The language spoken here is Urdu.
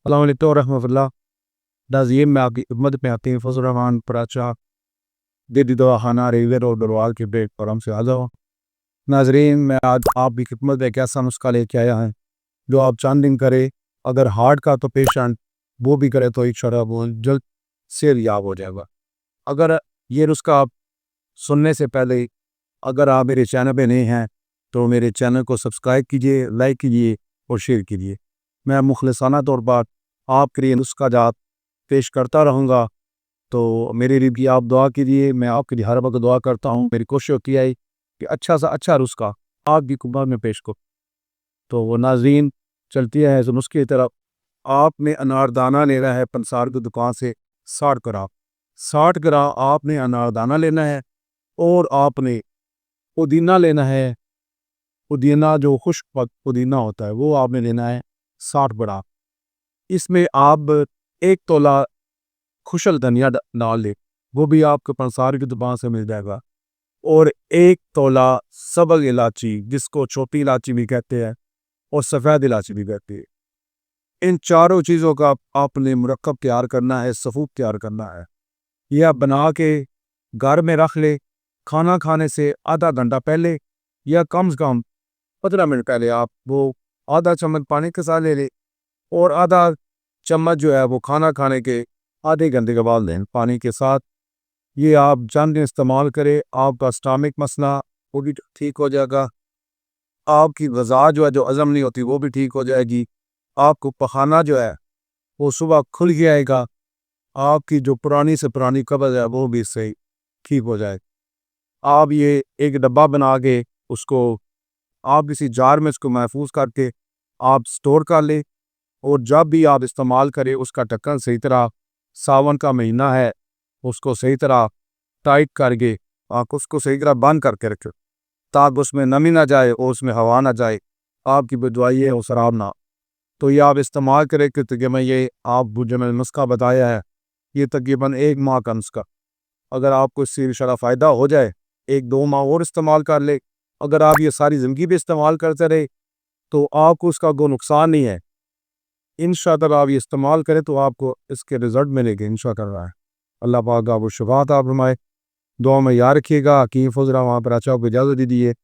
السلام علیکم ورحمۃ اللہ ناظرین، میں آپ کی خدمت میں آتی ہوں فضل الرحمان پراچا دیدی دواخانہ ریور اور ڈروال کے پلیٹ فارم سے حاضر ہوں۔ ناظرین، میں آج آپ کی خدمت میں ایک ایسا نسخہ لے کے آیا ہوں جو آپ چند دن کرے، اگر ہارٹ کا تو پیشنٹ وہ بھی کرے تو انشاءاللہ وہ جلد صحت یاب ہو جائے گا۔ اگر یہ نسخہ آپ سننے سے پہلے اگر آپ میرے چینل پہ نہیں ہیں تو میرے چینل کو سبسکرائب کیجئے، لائک کیجئے اور شیئر کیجئے۔ میں مخلصانہ طور پر آپ کے لیے نسخہ جات پیش کرتا رہوں گا، تو میرے لیے بھی آپ دعا کیجیے۔ میں آپ کے لیے ہر وقت دعا کرتا ہوں، میری کوشش کی ہے کہ اچھا سا اچھا نسخہ آپ کی خدمت میں پیش کروں۔ تو وہ ناظرین چلتی ہے اس نسخے کی طرف۔ آپ نے اناردانہ لینا ہے پنسار کی دکان سے 60 گرام 60 گرام آپ نے اناردانہ لینا ہے، اور آپ نے پودینہ لینا ہے۔ پودینہ جو خشک پودینہ ہوتا ہے وہ آپ نے لینا ہے 60 گرام۔ اس میں آپ 1 تولہ خشک دھنیا ڈال لیں، وہ بھی آپ کو پنسار کی دکان سے مل جائے گا، اور 1 تولہ سبز الائچی جس کو چھوٹی الائچی بھی کہتے ہیں اور سفید الائچی بھی کہتے ہیں۔ ان چاروں چیزوں کا آپ نے مرکب تیار کرنا ہے، صفوف تیار کرنا ہے۔ یہ آپ بنا کے گھر میں رکھ لے، کھانا کھانے سے آدھا گھنٹہ پہلے یا کم سے کم 15 منٹ پہلے آپ وہ آدھا چمچ پانی کے ساتھ لے لیں، اور آدھا چمچ جو ہے وہ کھانا کھانے کے آدھے گھنٹے کے بعد لیں پانی کے ساتھ۔ یہ آپ چند دن استعمال کریں، آپ کا اسٹامک مسئلہ وہ بھی ٹھیک ہو جائے گا، آپ کی غذا جو ہے جو ہضم نہیں ہوتی وہ بھی ٹھیک ہو جائے گی، آپ کو پخانہ جو ہے وہ صبح کھل کے آئے گا، آپ کی جو پرانی سے پرانی قبض ہے وہ بھی صحیح ٹھیک ہو جائے گا۔ آپ یہ ایک ڈبہ بنا کے اس کو آپ کسی جار میں اس کو محفوظ کر کے آپ سٹور کر لیں، اور جب بھی آپ استعمال کریں اس کا ڈھکن صحیح طرح، ساون کا مہینہ ہے اس کو صحیح طرح ٹائٹ کر کے آپ اس کو صحیح طرح بند کر کے رکھیں، تاکہ اس میں نمی نہ جائے اور اس میں ہوا نہ جائے، آپ کی بدوائی ہے وہ خراب نہ۔ تو یہ آپ استعمال کریں کہ تقریباً یہ آپ جو میں نے نسخہ بتایا ہے یہ تقریباً 1 ماہ کا نسخہ۔ اگر آپ کو اس سے انشاءاللہ فائدہ ہو جائے 1-2 ماہ اور استعمال کر لے، اگر آپ یہ ساری زندگی بھی استعمال کرتے رہے تو آپ کو اس کا کوئی نقصان نہیں ہے۔ انشاءاللہ آپ یہ استعمال کریں تو آپ کو اس کے رزلٹ ملے گے انشاءاللہ۔ اللہ پاک آپ کو شفاعت عطا فرمائے۔ دعا میں یاد رکھیے گا۔ حکیم فضل الرحمان پراچا کو اجازت دیجیے۔